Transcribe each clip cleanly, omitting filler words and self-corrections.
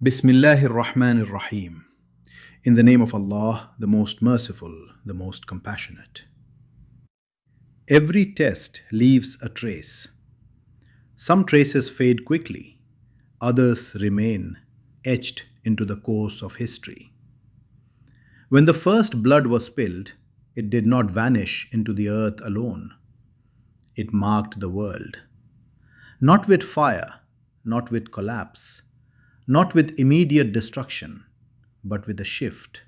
Bismillahir Rahmanir Rahim. In the name of Allah, the most merciful, the most compassionate. Every test leaves a trace. Some traces fade quickly, others remain etched into the course of history. When the first blood was spilled, it did not vanish into the earth alone. It marked the world. Not with fire, not with collapse, not with immediate destruction, but with a shift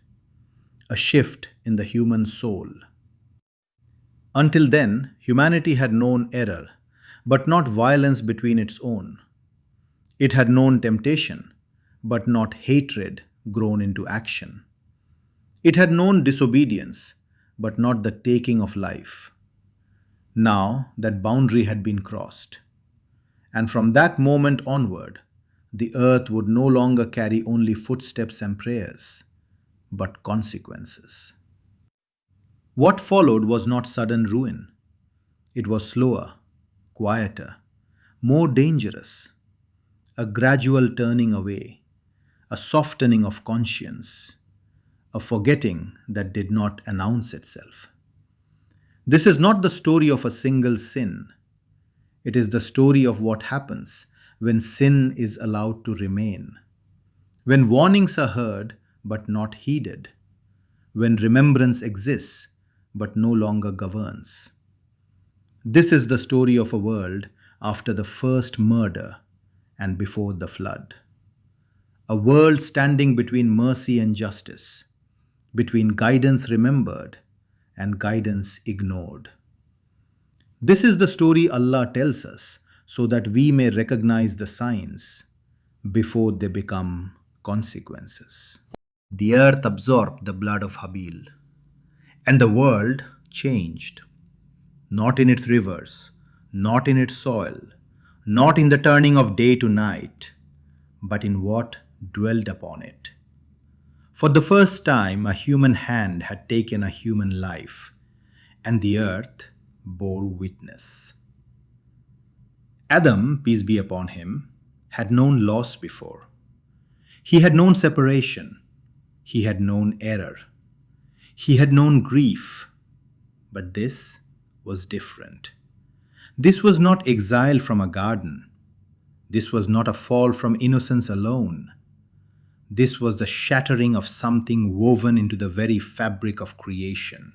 in the human soul. Until then, humanity had known error, but not violence between its own. It had known temptation, but not hatred grown into action. It had known disobedience, but not the taking of life. Now that boundary had been crossed. And from that moment onward, the earth would no longer carry only footsteps and prayers, but consequences. What followed was not sudden ruin. It was slower, quieter, more dangerous. A gradual turning away, a softening of conscience, a forgetting that did not announce itself. This is not the story of a single sin. It is the story of what happens when sin is allowed to remain, when warnings are heard but not heeded, when remembrance exists but no longer governs. This is the story of a world after the first murder and before the flood. A world standing between mercy and justice, between guidance remembered and guidance ignored. This is the story Allah tells us so that we may recognize the signs before they become consequences. The earth absorbed the blood of Habil, and the world changed. Not in its rivers, not in its soil, not in the turning of day to night, but in what dwelled upon it. For the first time, a human hand had taken a human life, and the earth bore witness. Adam, peace be upon him, had known loss before. He had known separation. He had known error. He had known grief. But this was different. This was not exile from a garden. This was not a fall from innocence alone. This was the shattering of something woven into the very fabric of creation.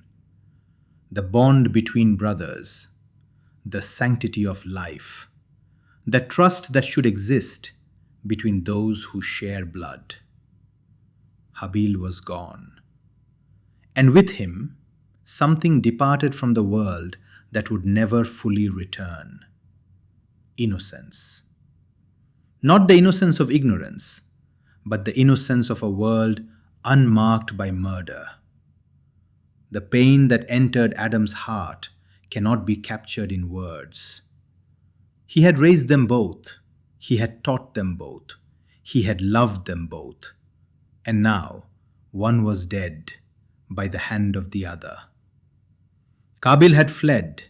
The bond between brothers, the sanctity of life, the trust that should exist between those who share blood. Habil was gone. And with him, something departed from the world that would never fully return. Innocence. Not the innocence of ignorance, but the innocence of a world unmarked by murder. The pain that entered Adam's heart cannot be captured in words. He had raised them both. He had taught them both. He had loved them both. And now, one was dead by the hand of the other. Qabil had fled,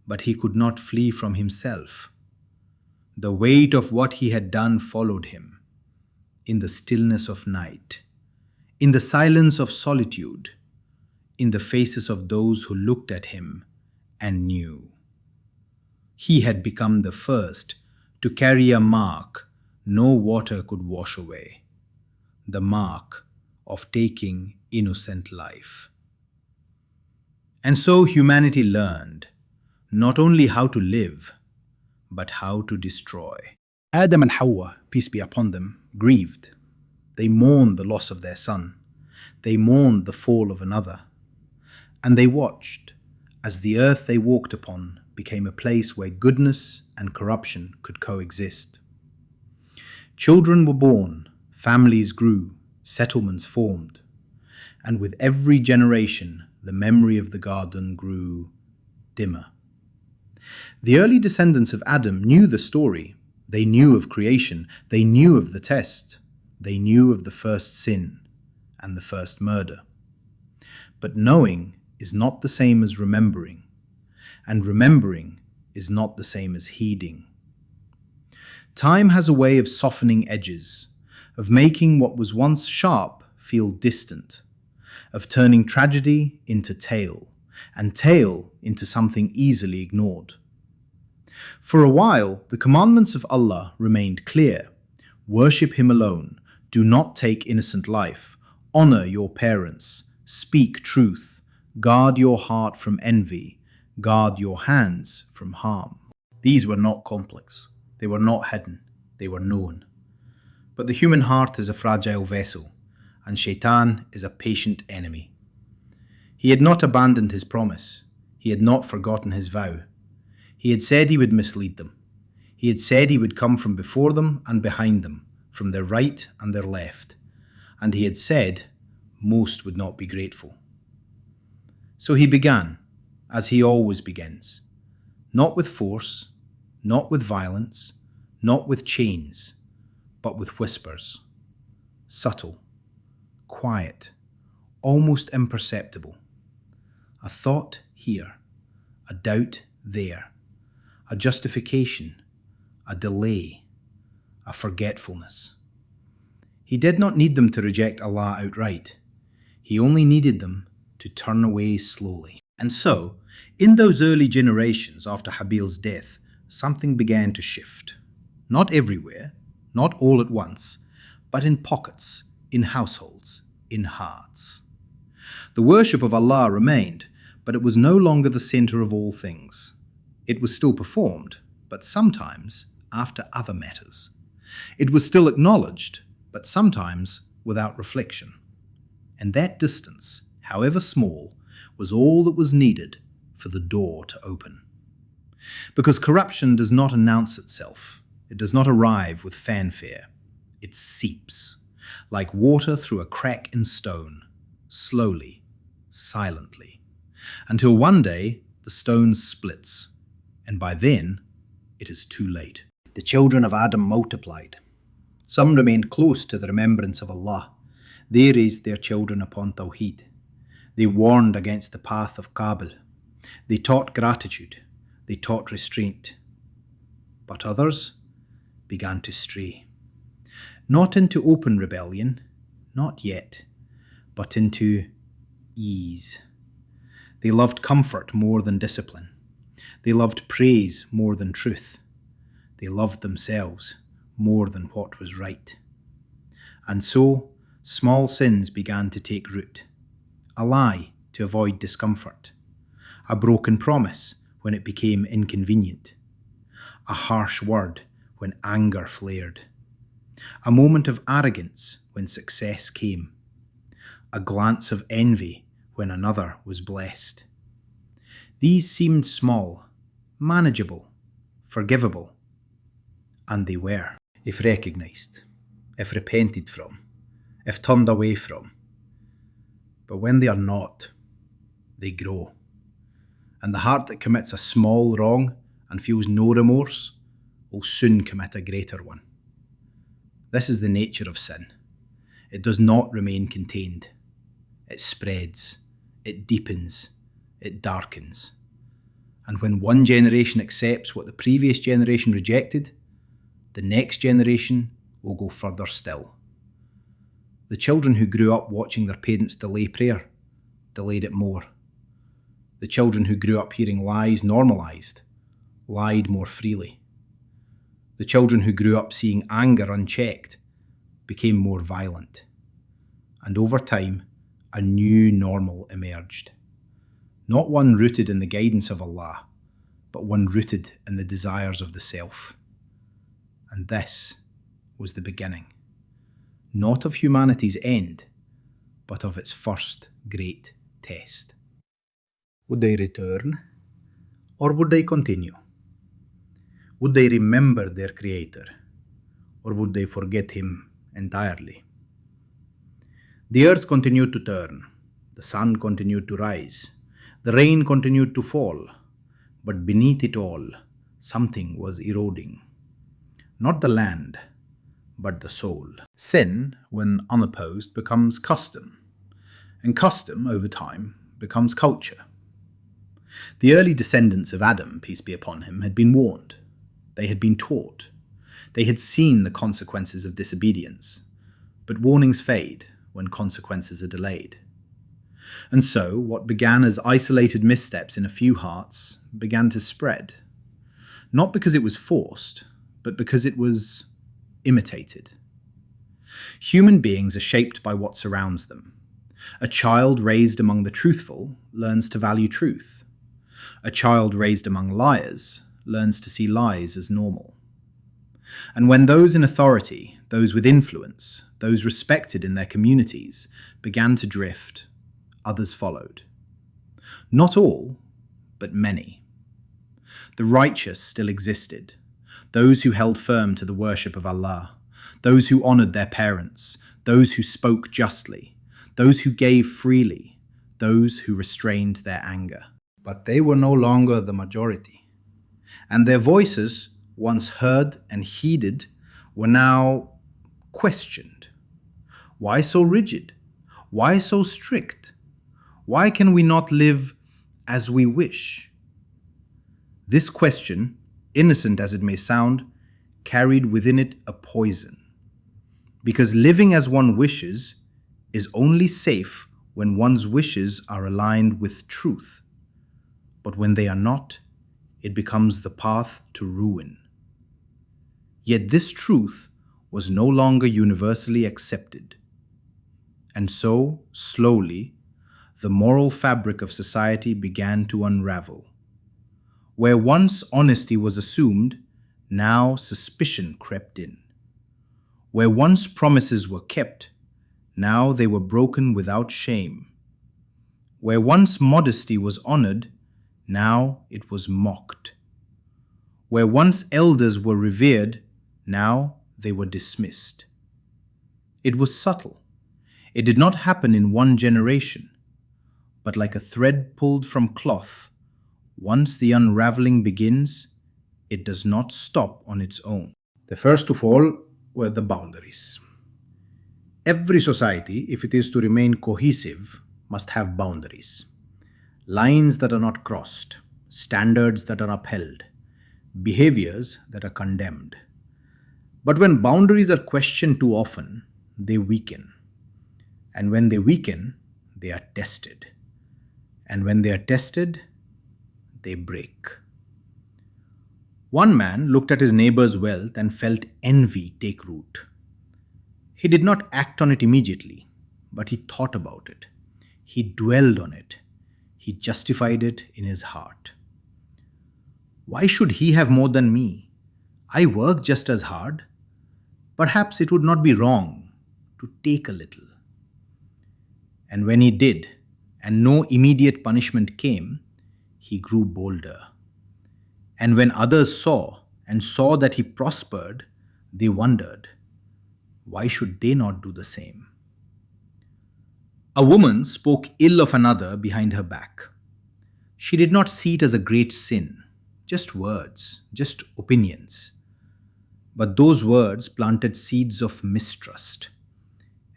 but he could not flee from himself. The weight of what he had done followed him, in the stillness of night, in the silence of solitude, in the faces of those who looked at him and knew. He had become the first to carry a mark no water could wash away, the mark of taking innocent life. And so humanity learned not only how to live, but how to destroy. Adam and Hawa, peace be upon them, grieved. They mourned the loss of their son. They mourned the fall of another. And they watched as the earth they walked upon became a place where goodness and corruption could coexist. Children were born, families grew, settlements formed, and with every generation the memory of the garden grew dimmer. The early descendants of Adam knew the story. They knew of creation. They knew of the test. They knew of the first sin and the first murder. But knowing is not the same as remembering, and remembering is not the same as heeding. Time has a way of softening edges, of making what was once sharp feel distant, of turning tragedy into tale, and tale into something easily ignored. For a while, the commandments of Allah remained clear. Worship Him alone, do not take innocent life, honor your parents, speak truth, guard your heart from envy, guard your hands from harm. These were not complex, they were not hidden, they were known. But the human heart is a fragile vessel, and Shaitan is a patient enemy. He had not abandoned his promise, he had not forgotten his vow. He had said he would mislead them. He had said he would come from before them and behind them, from their right and their left. And he had said most would not be grateful. So he began, as he always begins, not with force, not with violence, not with chains, but with whispers, subtle, quiet, almost imperceptible. A thought here, a doubt there, a justification, a delay, a forgetfulness. He did not need them to reject Allah outright. He only needed them to turn away slowly. And so, in those early generations after Habil's death, something began to shift. Not everywhere, not all at once, but in pockets, in households, in hearts. The worship of Allah remained, but it was no longer the center of all things. It was still performed, but sometimes after other matters. It was still acknowledged, but sometimes without reflection. And that distance, however small, was all that was needed for the door to open. Because corruption does not announce itself. It does not arrive with fanfare. It seeps, like water through a crack in stone, slowly, silently, until one day the stone splits, and by then it is too late. The children of Adam multiplied. Some remained close to the remembrance of Allah. They raised their children upon Tawheed. They warned against the path of Qabil. They taught gratitude. They taught restraint. But others began to stray. Not into open rebellion, not yet, but into ease. They loved comfort more than discipline. They loved praise more than truth. They loved themselves more than what was right. And so, small sins began to take root. A lie to avoid discomfort. A broken promise when it became inconvenient. A harsh word when anger flared. A moment of arrogance when success came. A glance of envy when another was blessed. These seemed small, manageable, forgivable, and they were, if recognised, if repented from, if turned away from. But when they are not, they grow. And the heart that commits a small wrong and feels no remorse will soon commit a greater one. This is the nature of sin. It does not remain contained. It spreads, it deepens, it darkens. And when one generation accepts what the previous generation rejected, the next generation will go further still. The children who grew up watching their parents delay prayer, delayed it more. The children who grew up hearing lies normalised, lied more freely. The children who grew up seeing anger unchecked became more violent. And over time, a new normal emerged. Not one rooted in the guidance of Allah, but one rooted in the desires of the self. And this was the beginning, not of humanity's end, but of its first great test. Would they return, or would they continue? Would they remember their Creator, or would they forget Him entirely? The earth continued to turn, the sun continued to rise, the rain continued to fall, but beneath it all, something was eroding. Not the land, but the soul. Sin, when unopposed, becomes custom, and custom, over time, becomes culture. The early descendants of Adam, peace be upon him, had been warned. They had been taught. They had seen the consequences of disobedience. but warnings fade when consequences are delayed. And so, what began as isolated missteps in a few hearts began to spread, not because it was forced, but because it was imitated. Human beings are shaped by what surrounds them. A child raised among the truthful learns to value truth. A child raised among liars learns to see lies as normal. And when those in authority, those with influence, those respected in their communities began to drift, others followed. Not all, but many. The righteous still existed, those who held firm to the worship of Allah, those who honored their parents, those who spoke justly, those who gave freely, those who restrained their anger. But they were no longer the majority, and their voices, once heard and heeded, were now questioned. Why so rigid? Why so strict? Why can we not live as we wish? This question, innocent as it may sound, carried within it a poison. Because living as one wishes is only safe when one's wishes are aligned with truth. But when they are not, it becomes the path to ruin. Yet this truth was no longer universally accepted. And so, slowly, the moral fabric of society began to unravel. Where once honesty was assumed, now suspicion crept in. Where once promises were kept, now they were broken without shame. Where once modesty was honored, now it was mocked. Where once elders were revered, now they were dismissed. It was subtle. It did not happen in one generation, but like a thread pulled from cloth, once the unraveling begins, it does not stop on its own. The first of all were the boundaries. Every society, if it is to remain cohesive, must have boundaries. Lines that are not crossed, standards that are upheld, behaviors that are condemned. But when boundaries are questioned too often, they weaken. And when they weaken, they are tested. And when they are tested, they break. One man looked at his neighbor's wealth and felt envy take root. He did not act on it immediately, but he thought about it. He dwelled on it. He justified it in his heart. Why should he have more than me? I work just as hard. Perhaps it would not be wrong to take a little. And when he did, and no immediate punishment came, he grew bolder. And when others saw that he prospered, they wondered, why should they not do the same? A woman spoke ill of another behind her back. She did not see it as a great sin, just words, just opinions. But those words planted seeds of mistrust,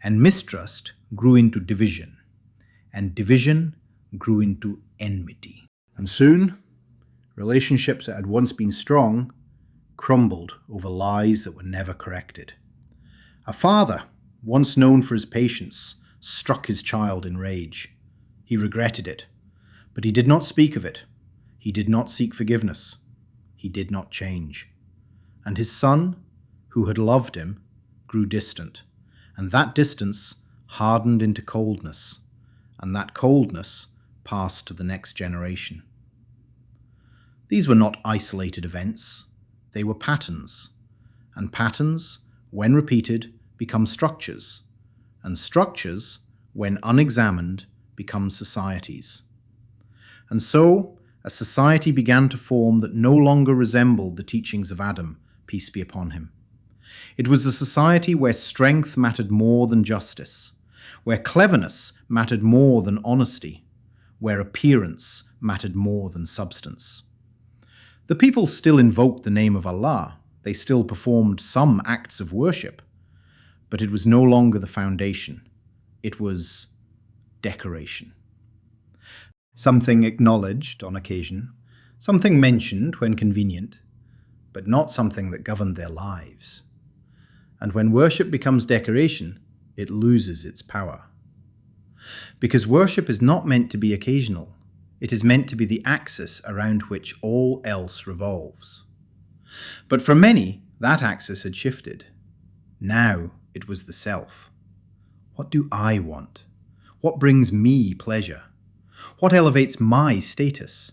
and mistrust grew into division, and division grew into enmity. And soon, relationships that had once been strong crumbled over lies that were never corrected. A father, once known for his patience, struck his child in rage. He regretted it, but he did not speak of it. He did not seek forgiveness. He did not change. And his son, who had loved him, grew distant, and that distance hardened into coldness, and that coldness passed to the next generation. These were not isolated events. They were patterns, and patterns, when repeated, become structures, and structures, when unexamined, become societies. And so, a society began to form that no longer resembled the teachings of Adam, peace be upon him. It was a society where strength mattered more than justice, where cleverness mattered more than honesty, where appearance mattered more than substance. The people still invoked the name of Allah, they still performed some acts of worship, but it was no longer the foundation. It was decoration. Something acknowledged on occasion, something mentioned when convenient, but not something that governed their lives. And when worship becomes decoration, it loses its power. Because worship is not meant to be occasional, it is meant to be the axis around which all else revolves. But for many, that axis had shifted. Now it was the self. What do I want? What brings me pleasure? What elevates my status?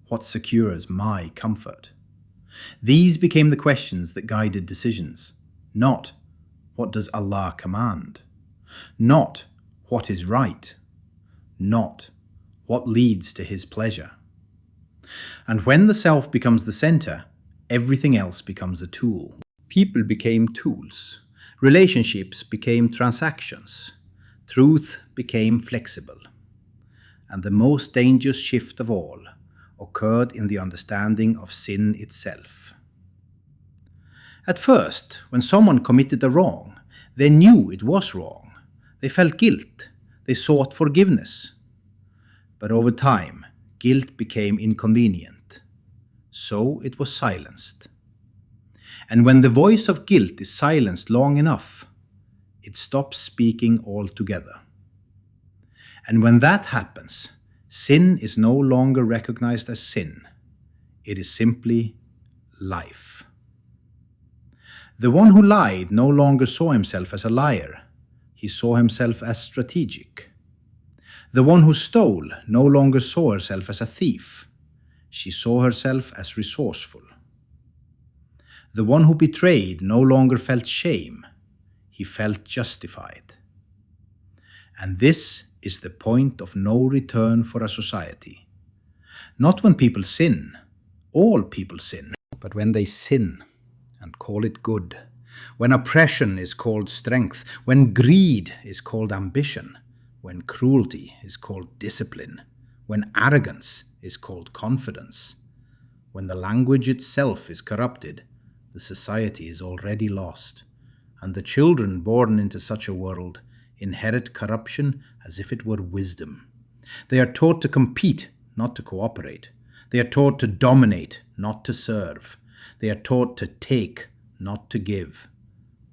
What secures my comfort? These became the questions that guided decisions. Not, what does Allah command? Not, what is right? Not, what leads to His pleasure? And when the self becomes the center, everything else becomes a tool. People became tools. Relationships became transactions. Truth became flexible. And the most dangerous shift of all occurred in the understanding of sin itself. At first, when someone committed a wrong, they knew it was wrong. They felt guilt. They sought forgiveness. But over time, guilt became inconvenient. So it was silenced. And when the voice of guilt is silenced long enough, it stops speaking altogether. And when that happens, sin is no longer recognized as sin. It is simply life. The one who lied no longer saw himself as a liar. He saw himself as strategic. The one who stole no longer saw herself as a thief. She saw herself as resourceful. The one who betrayed no longer felt shame. He felt justified. And this is the point of no return for a society. Not when people sin. All people sin. But when they sin and call it good. When oppression is called strength. When greed is called ambition. When cruelty is called discipline. When arrogance is called confidence. When the language itself is corrupted, the society is already lost. And the children born into such a world inherit corruption as if it were wisdom. They are taught to compete, not to cooperate. They are taught to dominate, not to serve. They are taught to take, not to give.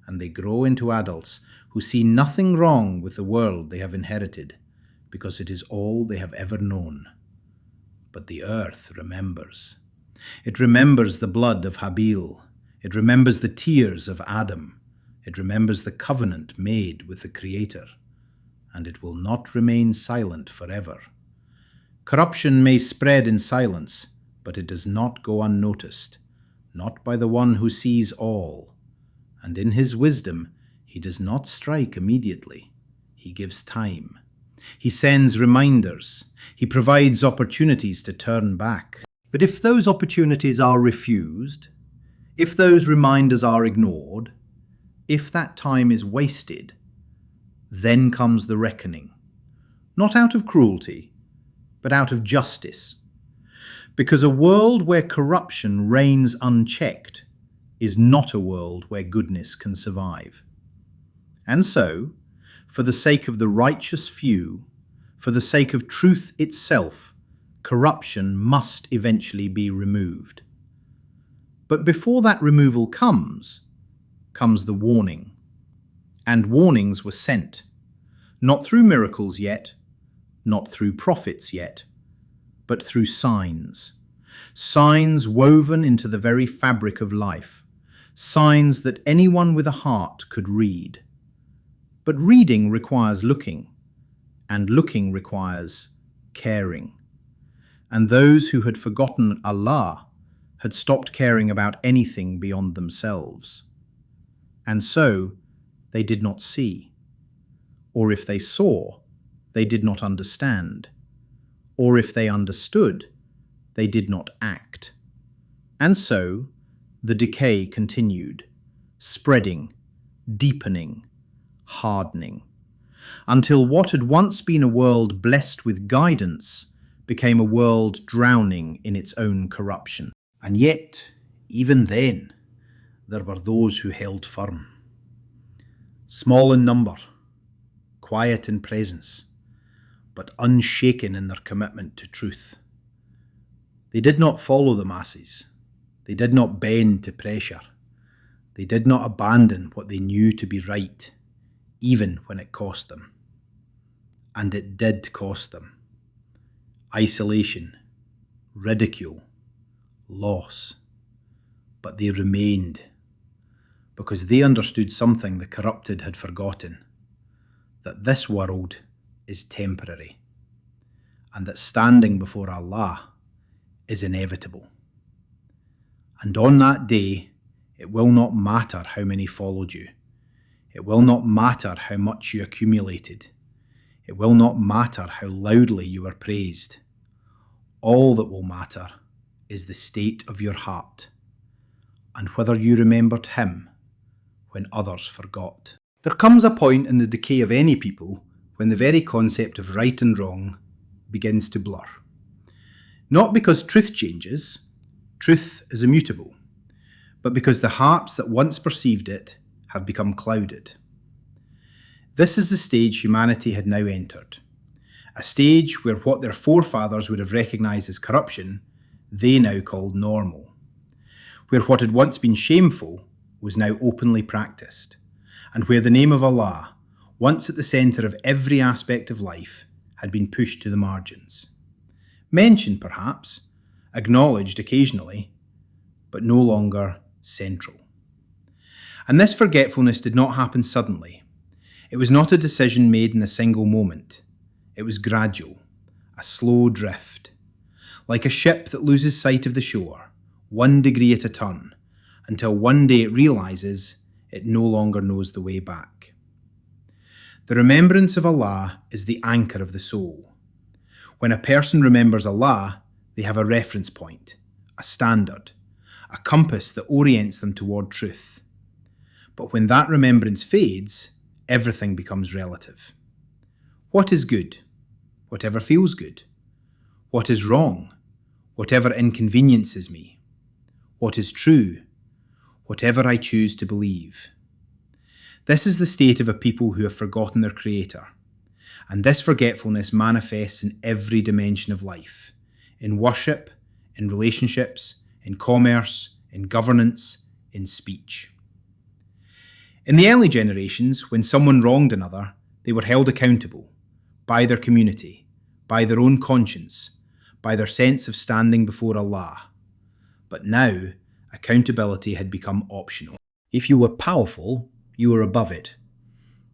And they grow into adults who see nothing wrong with the world they have inherited, because it is all they have ever known. But the earth remembers. It remembers the blood of Habil. It remembers the tears of Adam. It remembers the covenant made with the Creator, and it will not remain silent forever. Corruption may spread in silence, but it does not go unnoticed, not by the one who sees all. And in his wisdom, he does not strike immediately. He gives time. He sends reminders. He provides opportunities to turn back. But if those opportunities are refused, if those reminders are ignored, if that time is wasted, then comes the reckoning. Not out of cruelty, but out of justice. Because a world where corruption reigns unchecked is not a world where goodness can survive. And so, for the sake of the righteous few, for the sake of truth itself, corruption must eventually be removed. But before that removal comes the warning. And warnings were sent, not through miracles yet, not through prophets yet, but through signs. Signs woven into the very fabric of life. Signs that anyone with a heart could read. But reading requires looking, and looking requires caring. And those who had forgotten Allah had stopped caring about anything beyond themselves. And so, they did not see. Or if they saw, they did not understand. Or if they understood, they did not act. And so, the decay continued, spreading, deepening, hardening, until what had once been a world blessed with guidance became a world drowning in its own corruption. And yet, even then, there were those who held firm. Small in number, quiet in presence, but unshaken in their commitment to truth. They did not follow the masses. They did not bend to pressure. They did not abandon what they knew to be right, even when it cost them. And it did cost them. Isolation, ridicule, loss. But they remained, because they understood something the corrupted had forgotten, that this world is temporary, and that standing before Allah is inevitable. And on that day, it will not matter how many followed you. It will not matter how much you accumulated. It will not matter how loudly you were praised. All that will matter is the state of your heart, and whether you remembered Him when others forgot. There comes a point in the decay of any people when the very concept of right and wrong begins to blur. Not because truth changes, truth is immutable, but because the hearts that once perceived it have become clouded. This is the stage humanity had now entered, a stage where what their forefathers would have recognised as corruption, they now called normal, where what had once been shameful was now openly practised, and where the name of Allah, once at the centre of every aspect of life, had been pushed to the margins. Mentioned perhaps, acknowledged occasionally, but no longer central. And this forgetfulness did not happen suddenly. It was not a decision made in a single moment. It was gradual, a slow drift, like a ship that loses sight of the shore, 1 degree at a turn, until one day it realises it no longer knows the way back. The remembrance of Allah is the anchor of the soul. When a person remembers Allah, they have a reference point, a standard, a compass that orients them toward truth. But when that remembrance fades, everything becomes relative. What is good? Whatever feels good. What is wrong? Whatever inconveniences me. What is true? Whatever I choose to believe. This is the state of a people who have forgotten their Creator, and this forgetfulness manifests in every dimension of life, in worship, in relationships, in commerce, in governance, in speech. In the early generations, when someone wronged another, they were held accountable by their community, by their own conscience, by their sense of standing before Allah. But now, accountability had become optional. If you were powerful, you were above it.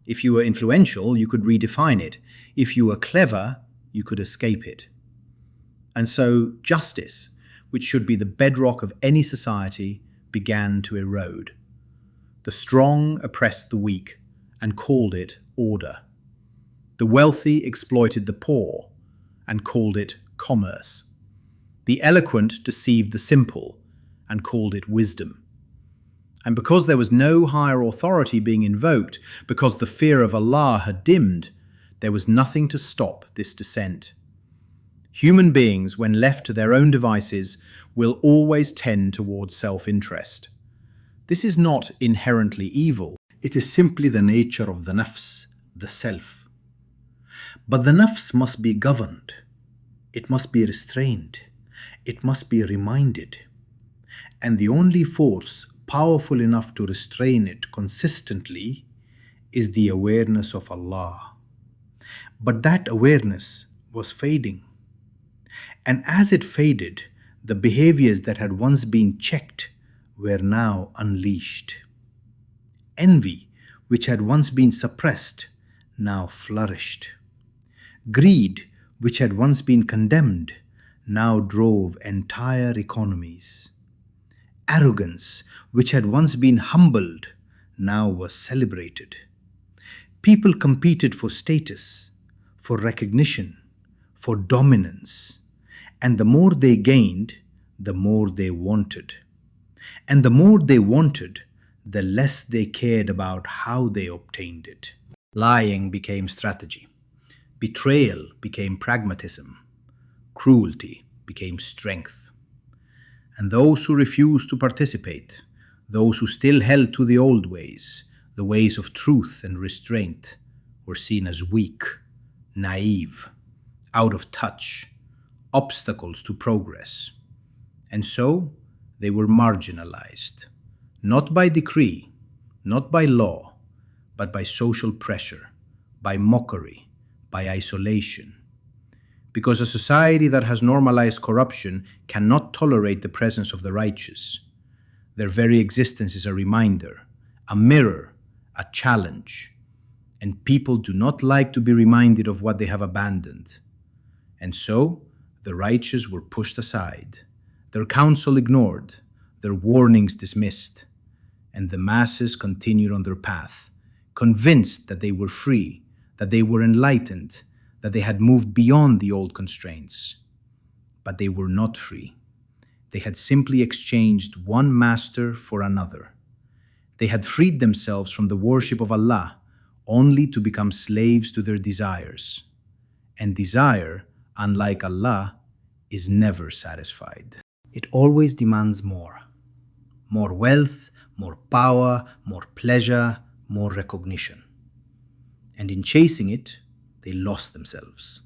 If you were influential, you could redefine it. If you were clever, you could escape it. And so justice, which should be the bedrock of any society, began to erode. The strong oppressed the weak and called it order. The wealthy exploited the poor and called it commerce. The eloquent deceived the simple and called it wisdom. And because there was no higher authority being invoked, because the fear of Allah had dimmed, there was nothing to stop this descent. Human beings, when left to their own devices, will always tend towards self-interest. This is not inherently evil. It is simply the nature of the nafs, the self. But the nafs must be governed. It must be restrained. It must be reminded. And the only force powerful enough to restrain it consistently is the awareness of Allah. But that awareness was fading. And as it faded, the behaviors that had once been checked were now unleashed. Envy, which had once been suppressed, now flourished. Greed, which had once been condemned, now drove entire economies. Arrogance, which had once been humbled, now was celebrated. People competed for status, for recognition, for dominance, and the more they gained, the more they wanted. And the more they wanted, the less they cared about how they obtained it. Lying became strategy. Betrayal became pragmatism. Cruelty became strength. And those who refused to participate, those who still held to the old ways, the ways of truth and restraint, were seen as weak, naive, out of touch, obstacles to progress. And so they were marginalized, not by decree, not by law, but by social pressure, by mockery, by isolation. Because a society that has normalized corruption cannot tolerate the presence of the righteous. Their very existence is a reminder, a mirror, a challenge. And people do not like to be reminded of what they have abandoned. And so, the righteous were pushed aside, their counsel ignored, their warnings dismissed, and the masses continued on their path, convinced that they were free, that they were enlightened, that they had moved beyond the old constraints. But they were not free. They had simply exchanged one master for another. They had freed themselves from the worship of Allah, only to become slaves to their desires. And desire, unlike Allah, is never satisfied. It always demands more. More wealth, more power, more pleasure, more recognition. And in chasing it, they lost themselves.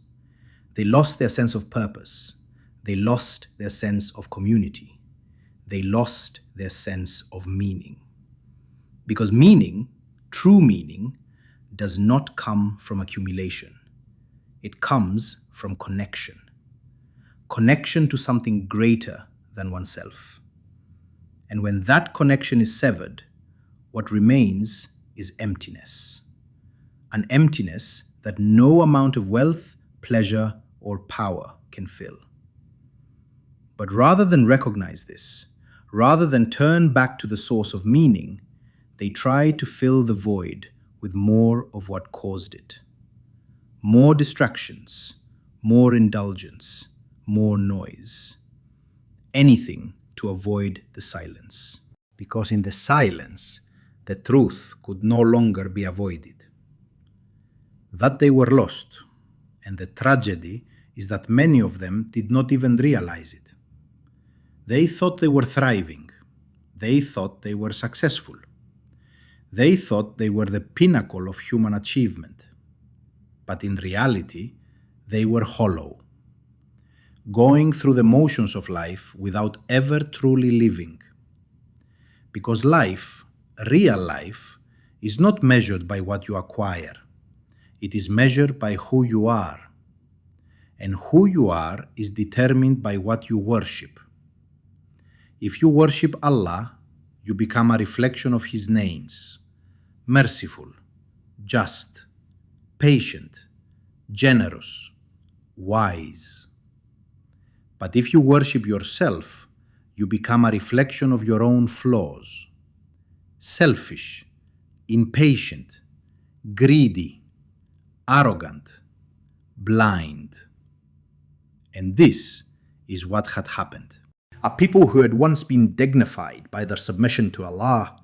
They lost their sense of purpose. They lost their sense of community. They lost their sense of meaning. Because meaning, true meaning, does not come from accumulation. It comes from connection. Connection to something greater than oneself. And when that connection is severed, what remains is emptiness. An emptiness that no amount of wealth, pleasure, or power can fill. But rather than recognize this, rather than turn back to the source of meaning, they try to fill the void with more of what caused it. More distractions, more indulgence, more noise. Anything to avoid the silence. Because in the silence, the truth could no longer be avoided. That they were lost, and the tragedy is that many of them did not even realize it. They thought they were thriving. They thought they were successful. They thought they were the pinnacle of human achievement. But in reality, they were hollow, going through the motions of life without ever truly living. Because life, real life, is not measured by what you acquire. It is measured by who you are. And who you are is determined by what you worship. If you worship Allah, you become a reflection of His names: merciful, just, patient, generous, wise. But if you worship yourself, you become a reflection of your own flaws: selfish, impatient, greedy, arrogant, blind. And this is what had happened. A people who had once been dignified by their submission to Allah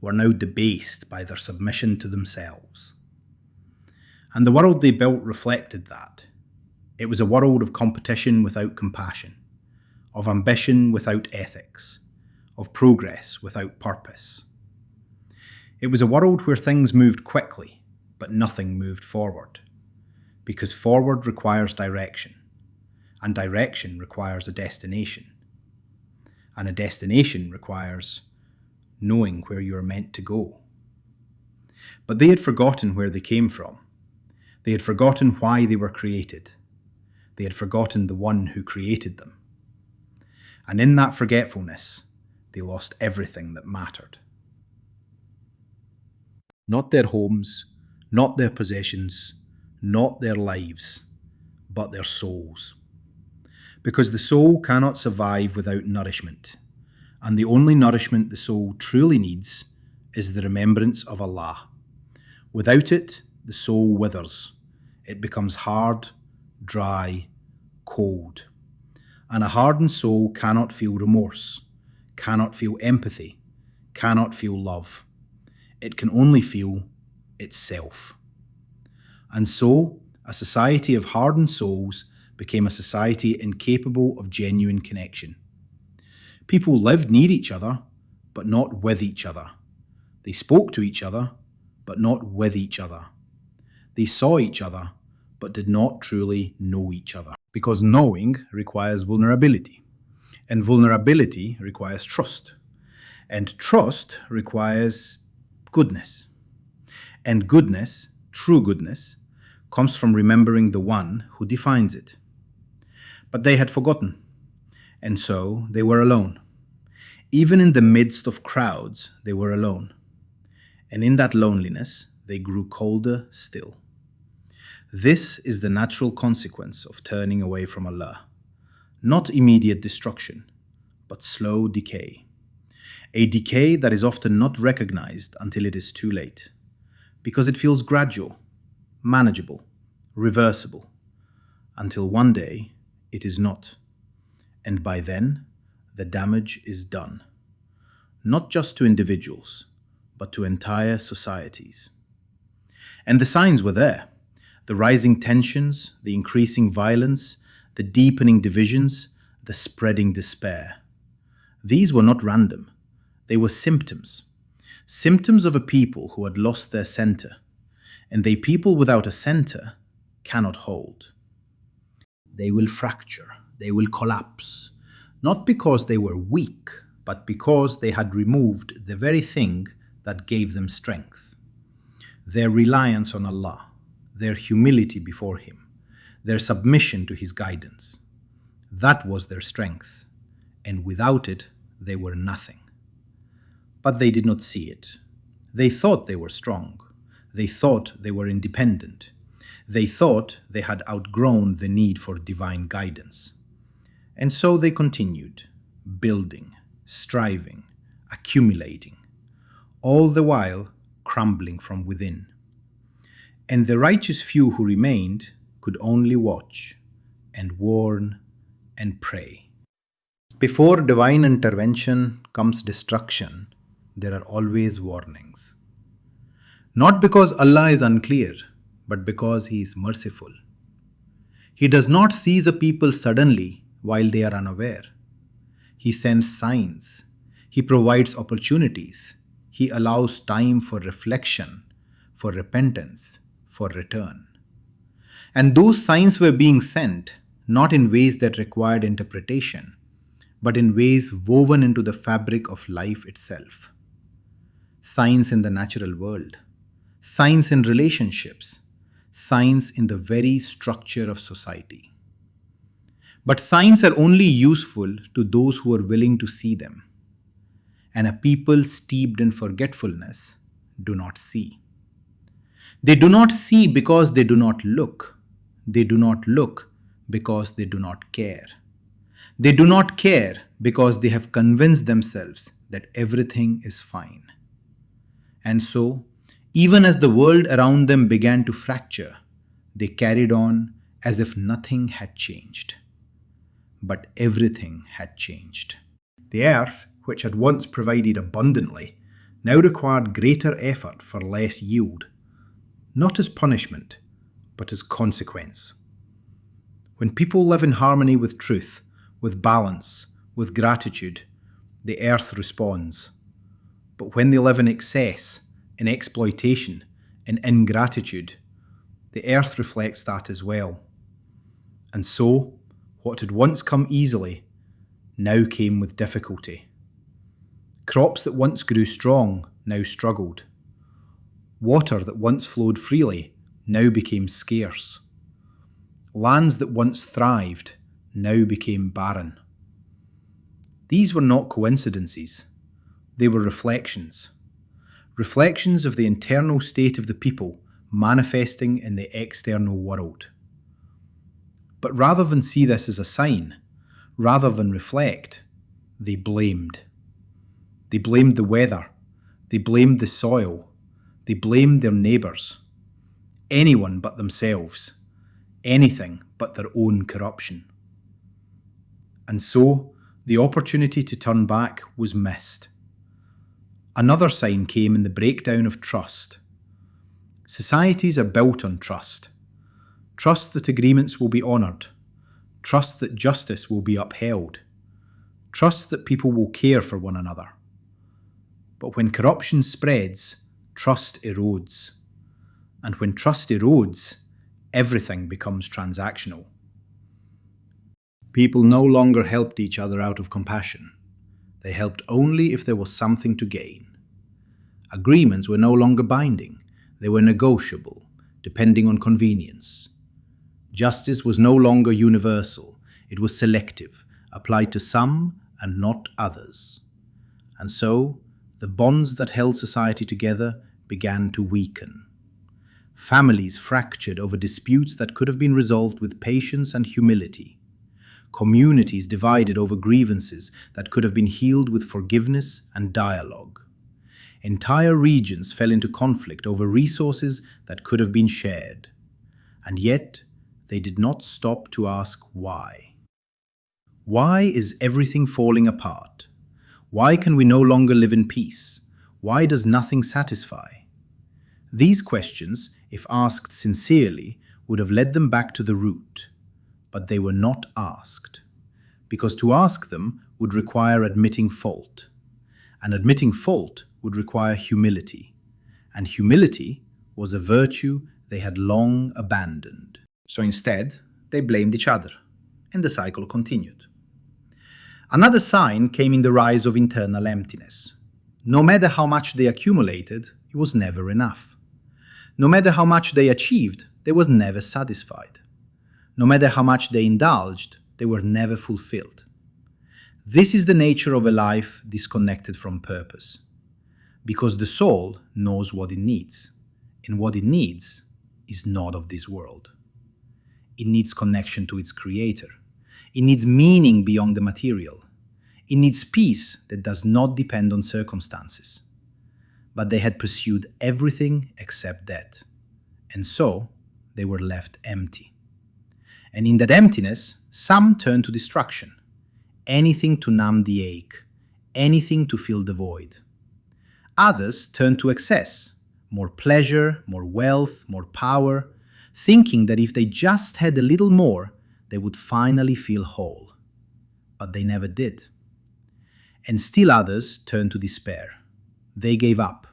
were now debased by their submission to themselves. And the world they built reflected that. It was a world of competition without compassion, of ambition without ethics, of progress without purpose. It was a world where things moved quickly, but nothing moved forward, because forward requires direction, and direction requires a destination, and a destination requires knowing where you are meant to go. But they had forgotten where they came from. They had forgotten why they were created. They had forgotten the one who created them. And in that forgetfulness, they lost everything that mattered. Not their homes, not their possessions, not their lives, but their souls. Because the soul cannot survive without nourishment, and the only nourishment the soul truly needs is the remembrance of Allah. Without it, the soul withers. It becomes hard, dry, cold. And a hardened soul cannot feel remorse, cannot feel empathy, cannot feel love. It can only feel itself. And so, a society of hardened souls became a society incapable of genuine connection. People lived near each other, but not with each other. They spoke to each other, but not with each other. They saw each other, but did not truly know each other. Because knowing requires vulnerability, and vulnerability requires trust, and trust requires goodness. And goodness, true goodness, comes from remembering the one who defines it. But they had forgotten, and so they were alone. Even in the midst of crowds, they were alone. And in that loneliness, they grew colder still. This is the natural consequence of turning away from Allah. Not immediate destruction, but slow decay. A decay that is often not recognized until it is too late, because it feels gradual, manageable, reversible, until one day it is not. And by then, the damage is done. Not just to individuals, but to entire societies. And the signs were there. The rising tensions, the increasing violence, the deepening divisions, the spreading despair. These were not random. They were symptoms. Symptoms of a people who had lost their center. And a people without a center cannot hold. They will fracture. They will collapse. Not because they were weak, but because they had removed the very thing that gave them strength. Their reliance on Allah, their humility before Him, their submission to His guidance. That was their strength, and without it, they were nothing. But they did not see it. They thought they were strong. They thought they were independent. They thought they had outgrown the need for divine guidance. And so they continued, building, striving, accumulating, all the while crumbling from within. And the righteous few who remained could only watch and warn and pray. Before divine intervention comes destruction, there are always warnings. Not because Allah is unclear, but because He is merciful. He does not seize a people suddenly while they are unaware. He sends signs. He provides opportunities. He allows time for reflection, for repentance, for return. And those signs were being sent not in ways that required interpretation, but in ways woven into the fabric of life itself. Signs in the natural world, signs in relationships, signs in the very structure of society. But signs are only useful to those who are willing to see them. And a people steeped in forgetfulness do not see. They do not see because they do not look. They do not look because they do not care. They do not care because they have convinced themselves that everything is fine. And so, even as the world around them began to fracture, they carried on as if nothing had changed. But everything had changed. The earth, which had once provided abundantly, now required greater effort for less yield, not as punishment, but as consequence. When people live in harmony with truth, with balance, with gratitude, the earth responds. But when they live in excess, in exploitation, in ingratitude, the earth reflects that as well. And so, what had once come easily, now came with difficulty. Crops that once grew strong now struggled. Water that once flowed freely now became scarce. Lands that once thrived now became barren. These were not coincidences. They were reflections. Reflections of the internal state of the people manifesting in the external world. But rather than see this as a sign, rather than reflect, they blamed. They blamed the weather. They blamed the soil. They blamed their neighbours. Anyone but themselves. Anything but their own corruption. And so, the opportunity to turn back was missed. Another sign came in the breakdown of trust. Societies are built on trust. Trust that agreements will be honoured. Trust that justice will be upheld. Trust that people will care for one another. But when corruption spreads, trust erodes. And when trust erodes, everything becomes transactional. People no longer helped each other out of compassion. They helped only if there was something to gain. Agreements were no longer binding. They were negotiable, depending on convenience. Justice was no longer universal, it was selective, applied to some and not others. And so, the bonds that held society together began to weaken. Families fractured over disputes that could have been resolved with patience and humility. Communities divided over grievances that could have been healed with forgiveness and dialogue. Entire regions fell into conflict over resources that could have been shared. And yet, they did not stop to ask why. Why is everything falling apart? Why can we no longer live in peace? Why does nothing satisfy? These questions, if asked sincerely, would have led them back to the root. But they were not asked. Because to ask them would require admitting fault. And admitting fault would require humility. And humility was a virtue they had long abandoned. So instead, they blamed each other. And the cycle continued. Another sign came in the rise of internal emptiness. No matter how much they accumulated, it was never enough. No matter how much they achieved, they were never satisfied. No matter how much they indulged, they were never fulfilled. This is the nature of a life disconnected from purpose. Because the soul knows what it needs, and what it needs is not of this world. It needs connection to its creator. It needs meaning beyond the material. It needs peace that does not depend on circumstances. But they had pursued everything except that. And so, they were left empty. And in that emptiness, some turned to destruction. Anything to numb the ache. Anything to fill the void. Others turned to excess. More pleasure, more wealth, more power, thinking that if they just had a little more, they would finally feel whole. But they never did. And still others turned to despair. They gave up.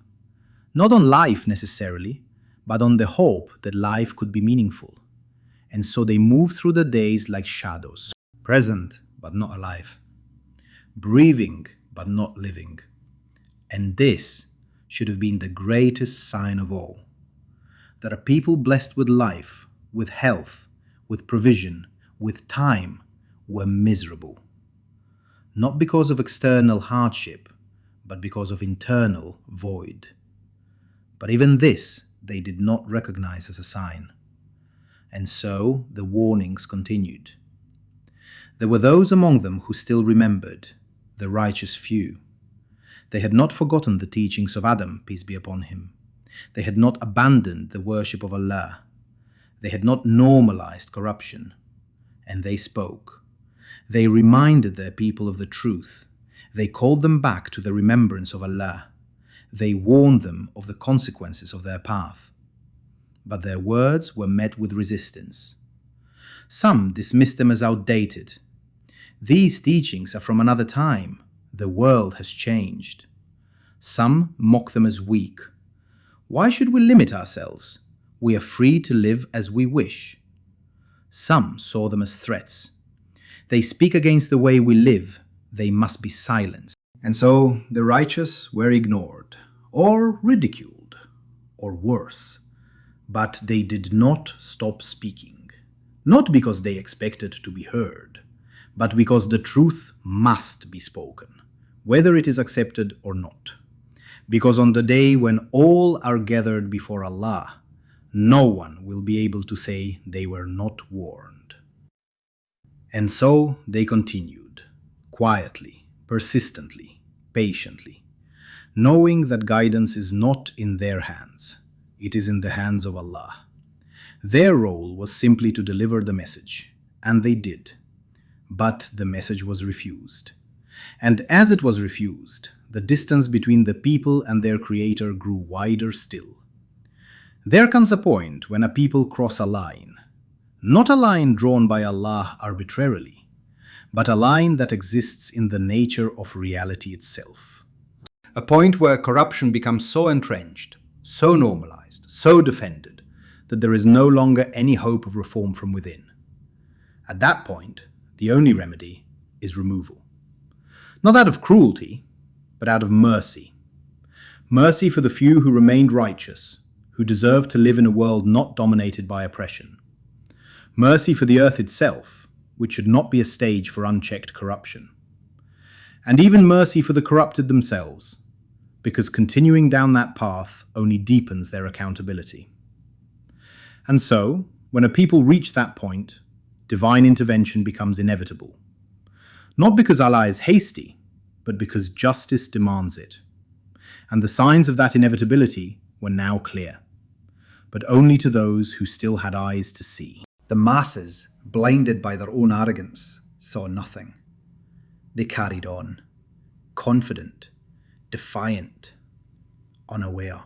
Not on life necessarily, but on the hope that life could be meaningful. And so they moved through the days like shadows, present but not alive, breathing but not living. And this should have been the greatest sign of all. That a people blessed with life, with health, with provision, with time, were miserable. Not because of external hardship, but because of internal void. But even this they did not recognize as a sign. And so the warnings continued. There were those among them who still remembered, the righteous few. They had not forgotten the teachings of Adam, peace be upon him. They had not abandoned the worship of Allah. They had not normalized corruption. And they spoke. They reminded their people of the truth. They called them back to the remembrance of Allah. They warned them of the consequences of their path. But their words were met with resistance. Some dismissed them as outdated. These teachings are from another time. The world has changed. Some mock them as weak. Why should we limit ourselves? We are free to live as we wish. Some saw them as threats. They speak against the way we live. They must be silenced. And so the righteous were ignored, or ridiculed, or worse. But they did not stop speaking. Not because they expected to be heard, but because the truth must be spoken, whether it is accepted or not. Because on the day when all are gathered before Allah, no one will be able to say they were not warned. And so they continued, quietly, persistently, patiently, knowing that guidance is not in their hands, it is in the hands of Allah. Their role was simply to deliver the message, and they did. But the message was refused. And as it was refused, the distance between the people and their Creator grew wider still. There comes a point when a people cross a line, not a line drawn by Allah arbitrarily, but a line that exists in the nature of reality itself. A point where corruption becomes so entrenched, so normalized, so defended, that there is no longer any hope of reform from within. At that point, the only remedy is removal. Not out of cruelty, but out of mercy. Mercy for the few who remained righteous, who deserve to live in a world not dominated by oppression. Mercy for the earth itself, which should not be a stage for unchecked corruption. And even mercy for the corrupted themselves, because continuing down that path only deepens their accountability. And so, when a people reach that point, divine intervention becomes inevitable. Not because Allah is hasty, but because justice demands it. And the signs of that inevitability were now clear, but only to those who still had eyes to see. The masses, blinded by their own arrogance, saw nothing. They carried on, confident, defiant, unaware.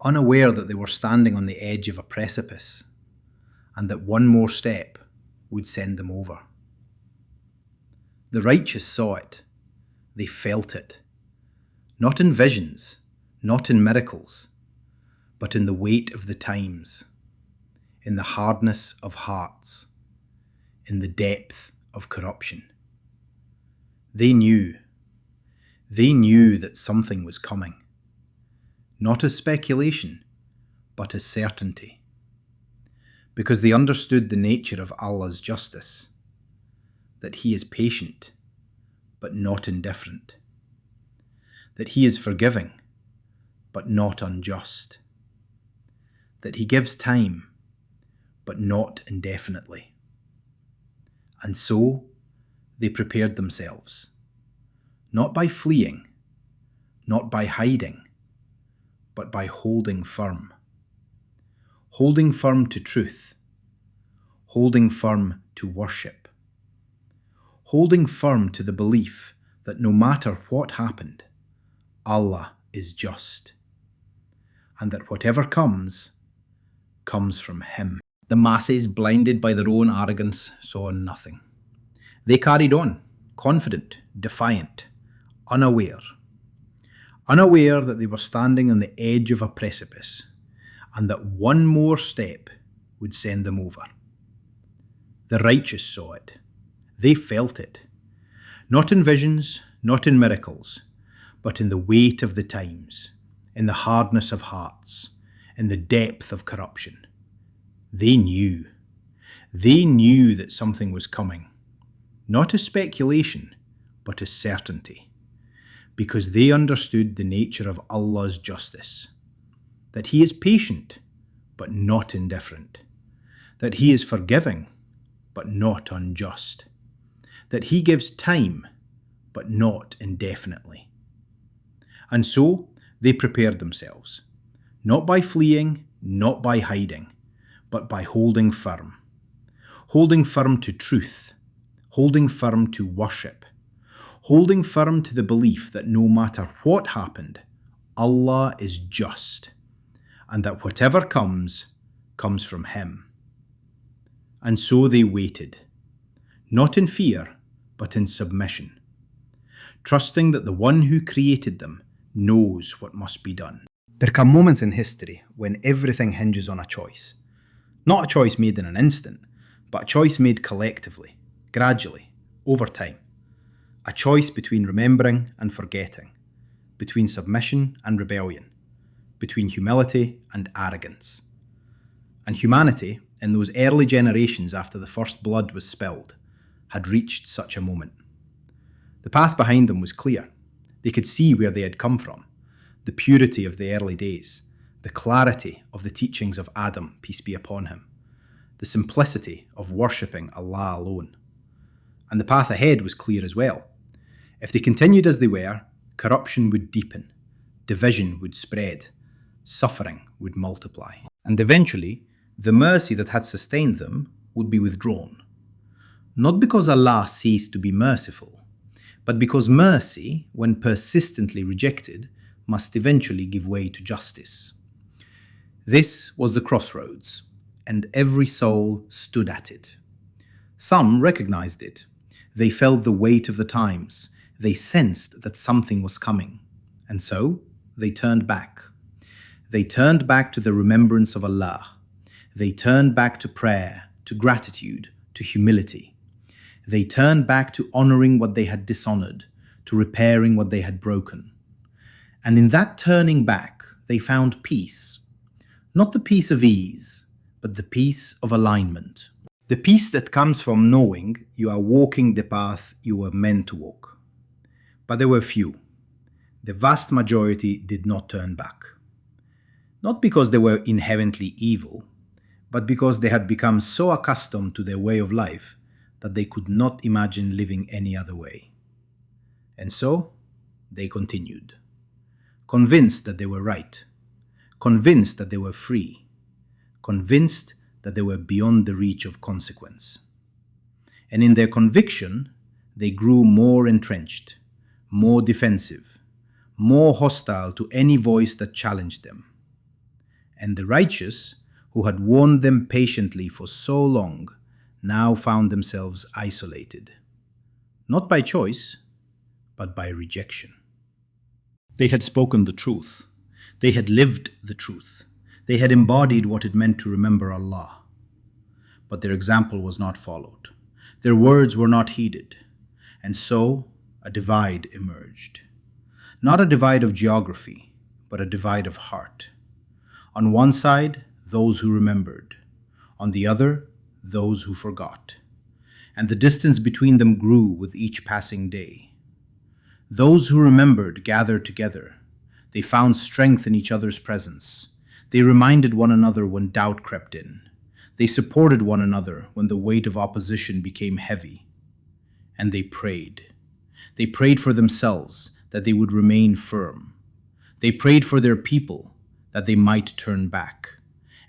Unaware that they were standing on the edge of a precipice, and that one more step would send them over. The righteous saw it. They felt it. Not in visions, not in miracles, but in the weight of the times, in the hardness of hearts, in the depth of corruption. They knew that something was coming, not as speculation, but as certainty, because they understood the nature of Allah's justice, that He is patient, but not indifferent, that He is forgiving, but not unjust, that He gives time, but not indefinitely. And so they prepared themselves, not by fleeing, not by hiding, but by holding firm to truth, holding firm to worship, holding firm to the belief that no matter what happened, Allah is just, and that whatever comes from Him. The masses, blinded by their own arrogance, saw nothing. They carried on, confident, defiant, unaware that they were standing on the edge of a precipice, and that one more step would send them over. The righteous saw it. They felt it. Not in visions, not in miracles, but in the weight of the times, in the hardness of hearts, in the depth of corruption. They knew that something was coming, not as speculation, but as certainty, because they understood the nature of Allah's justice, that He is patient, but not indifferent, that He is forgiving, but not unjust, that He gives time, but not indefinitely. And so they prepared themselves, not by fleeing, not by hiding, but by holding firm to truth, holding firm to worship, holding firm to the belief that no matter what happened, Allah is just, and that whatever comes from Him. And so they waited, not in fear, but in submission, trusting that the one who created them knows what must be done. There come moments in history when everything hinges on a choice. Not a choice made in an instant, but a choice made collectively, gradually, over time. A choice between remembering and forgetting, between submission and rebellion, between humility and arrogance. And humanity, in those early generations after the first blood was spilled, had reached such a moment. The path behind them was clear. They could see where they had come from, the purity of the early days, the clarity of the teachings of Adam, peace be upon him, the simplicity of worshipping Allah alone. And the path ahead was clear as well. If they continued as they were, corruption would deepen, division would spread, suffering would multiply. And eventually, the mercy that had sustained them would be withdrawn. Not because Allah ceased to be merciful, but because mercy, when persistently rejected, must eventually give way to justice. This was the crossroads, and every soul stood at it. Some recognized it. They felt the weight of the times. They sensed that something was coming. And so, they turned back. They turned back to the remembrance of Allah. They turned back to prayer, to gratitude, to humility. They turned back to honoring what they had dishonored, to repairing what they had broken. And in that turning back, they found peace. Not the peace of ease, but the peace of alignment. The peace that comes from knowing you are walking the path you were meant to walk. But there were few. The vast majority did not turn back. Not because they were inherently evil, but because they had become so accustomed to their way of life that they could not imagine living any other way. And so, they continued, convinced that they were right, convinced that they were free, convinced that they were beyond the reach of consequence. And in their conviction, they grew more entrenched, more defensive, more hostile to any voice that challenged them. And the righteous, who had warned them patiently for so long, now found themselves isolated, not by choice, but by rejection. They had spoken the truth. They had lived the truth. They had embodied what it meant to remember Allah. But their example was not followed. Their words were not heeded. And so, a divide emerged. Not a divide of geography, but a divide of heart. On one side, those who remembered. On the other, those who forgot. And the distance between them grew with each passing day. Those who remembered gathered together. They found strength in each other's presence. They reminded one another when doubt crept in. They supported one another when the weight of opposition became heavy. And they prayed. They prayed for themselves that they would remain firm. They prayed for their people that they might turn back.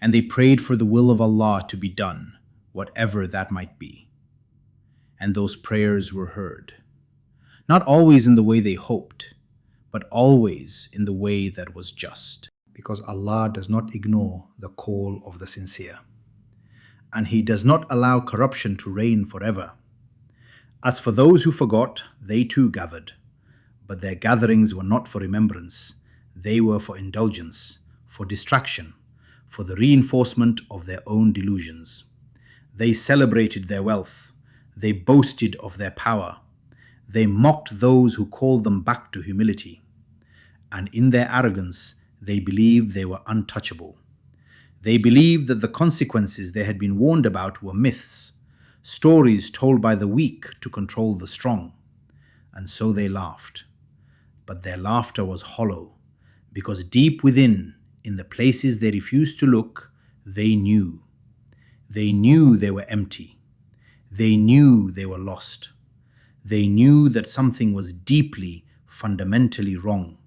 And they prayed for the will of Allah to be done, whatever that might be. And those prayers were heard. Not always in the way they hoped, but always in the way that was just. Because Allah does not ignore the call of the sincere. And He does not allow corruption to reign forever. As for those who forgot, they too gathered. But their gatherings were not for remembrance. They were for indulgence, for distraction, for the reinforcement of their own delusions. They celebrated their wealth. They boasted of their power. They mocked those who called them back to humility. And in their arrogance, they believed they were untouchable. They believed that the consequences they had been warned about were myths, stories told by the weak to control the strong. And so they laughed. But their laughter was hollow, because deep within, in the places they refused to look, they knew. They knew they were empty. They knew they were lost. They knew that something was deeply, fundamentally wrong.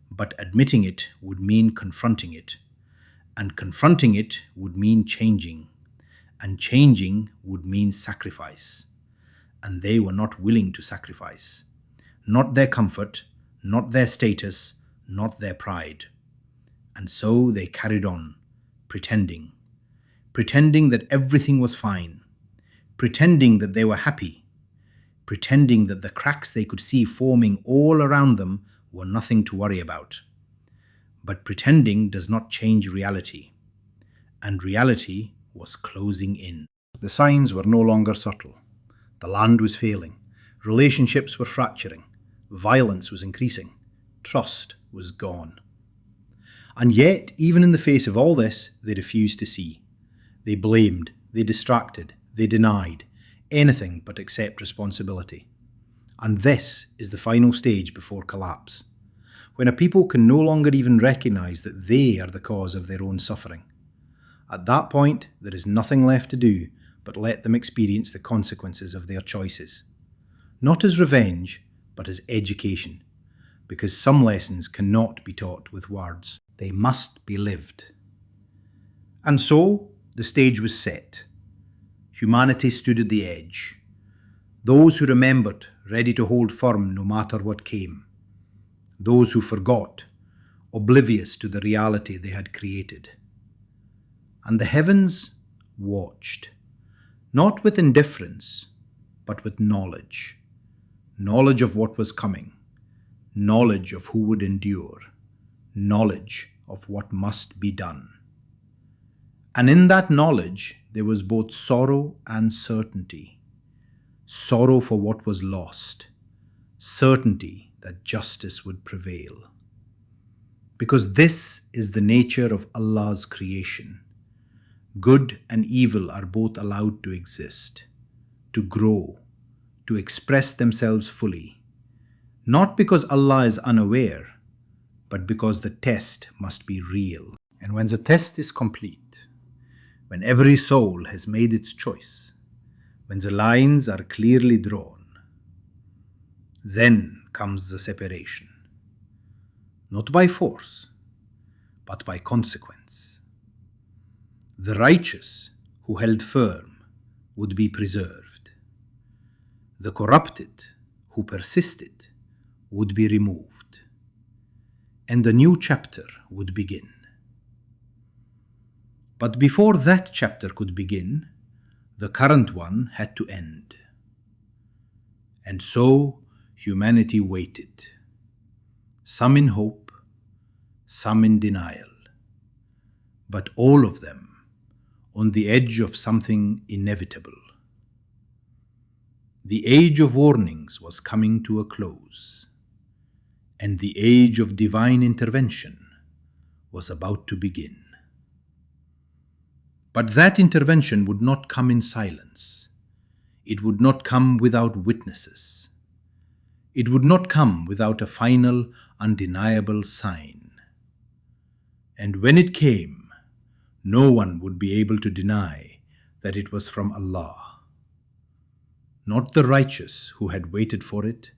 But admitting it would mean confronting it. And confronting it would mean changing. And changing would mean sacrifice. And they were not willing to sacrifice. Not their comfort, not their status, not their pride. And so they carried on, pretending. Pretending that everything was fine. Pretending that they were happy. Pretending that the cracks they could see forming all around them were nothing to worry about. But pretending does not change reality. And reality was closing in. The signs were no longer subtle. The land was failing. Relationships were fracturing. Violence was increasing. Trust was gone. And yet, even in the face of all this, they refused to see. They blamed, they distracted, they denied, anything but accept responsibility. And this is the final stage before collapse, when a people can no longer even recognize that they are the cause of their own suffering. At that point, there is nothing left to do but let them experience the consequences of their choices. Not as revenge, but as education, because some lessons cannot be taught with words. They must be lived. And so, the stage was set. Humanity stood at the edge. Those who remembered, ready to hold firm no matter what came. Those who forgot, oblivious to the reality they had created. And the heavens watched, not with indifference, but with knowledge. Knowledge of what was coming. Knowledge of who would endure. Knowledge of what must be done. And in that knowledge, there was both sorrow and certainty. Sorrow for what was lost. Certainty that justice would prevail. Because this is the nature of Allah's creation. Good and evil are both allowed to exist, to grow, to express themselves fully. Not because Allah is unaware, but because the test must be real. And when the test is complete, when every soul has made its choice, when the lines are clearly drawn, then comes the separation. Not by force, but by consequence. The righteous who held firm would be preserved. The corrupted who persisted would be removed. And a new chapter would begin. But before that chapter could begin, the current one had to end. And so humanity waited, some in hope, some in denial, but all of them on the edge of something inevitable. The age of warnings was coming to a close, and the age of divine intervention was about to begin. But that intervention would not come in silence. It would not come without witnesses. It would not come without a final, undeniable sign. And when it came, no one would be able to deny that it was from Allah. Not the righteous who had waited for it,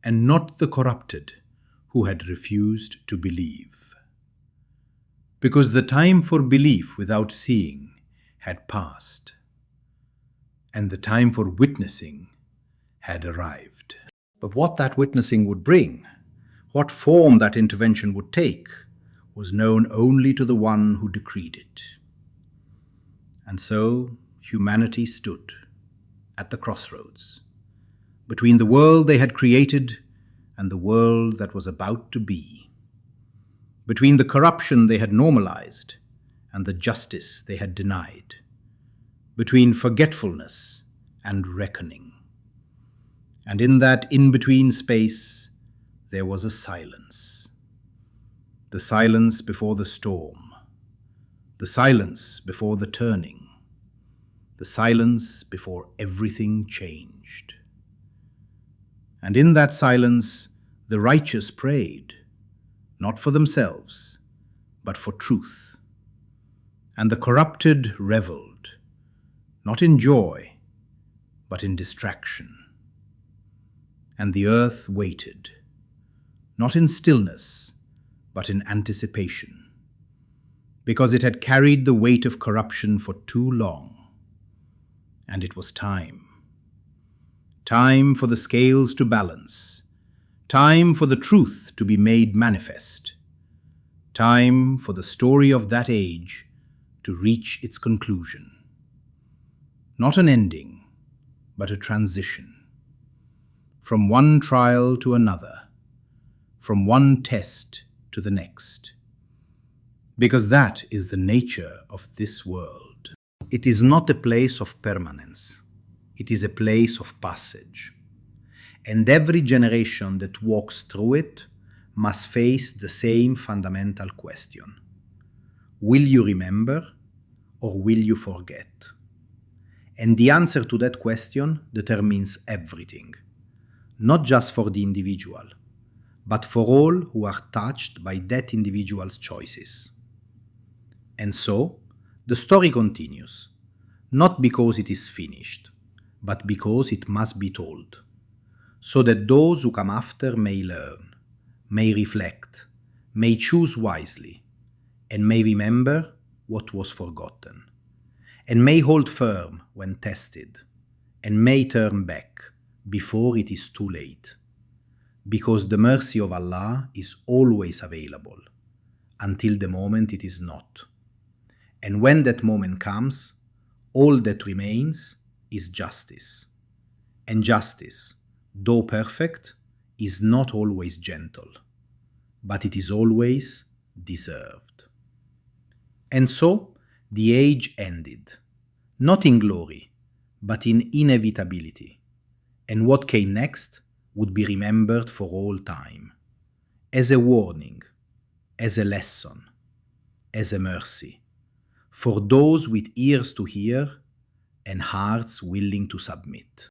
and not the corrupted who had refused to believe. Because the time for belief without seeing had passed, and the time for witnessing had arrived. But what that witnessing would bring, what form that intervention would take, was known only to the one who decreed it. And so humanity stood at the crossroads, between the world they had created and the world that was about to be, between the corruption they had normalized and the justice they had denied, between forgetfulness and reckoning. And in that in-between space, there was a silence. The silence before the storm, the silence before the turning, the silence before everything changed. And in that silence, the righteous prayed, not for themselves, but for truth. And the corrupted reveled, not in joy, but in distraction. And the earth waited, not in stillness, but in anticipation, because it had carried the weight of corruption for too long. And it was time. Time for the scales to balance. Time for the truth to be made manifest. Time for the story of that age to reach its conclusion. Not an ending, but a transition. From one trial to another, from one test to the next. Because that is the nature of this world. It is not a place of permanence. It is a place of passage. And every generation that walks through it must face the same fundamental question. Will you remember or will you forget? And the answer to that question determines everything, not just for the individual, but for all who are touched by that individual's choices. And so, the story continues, not because it is finished, but because it must be told, so that those who come after may learn, may reflect, may choose wisely, and may remember what was forgotten, and may hold firm when tested, and may turn back before it is too late, because the mercy of Allah is always available, until the moment it is not. And when that moment comes, all that remains is justice. And justice, though perfect, is not always gentle, but it is always deserved. And so the age ended, not in glory, but in inevitability, and what came next would be remembered for all time, as a warning, as a lesson, as a mercy, for those with ears to hear and hearts willing to submit.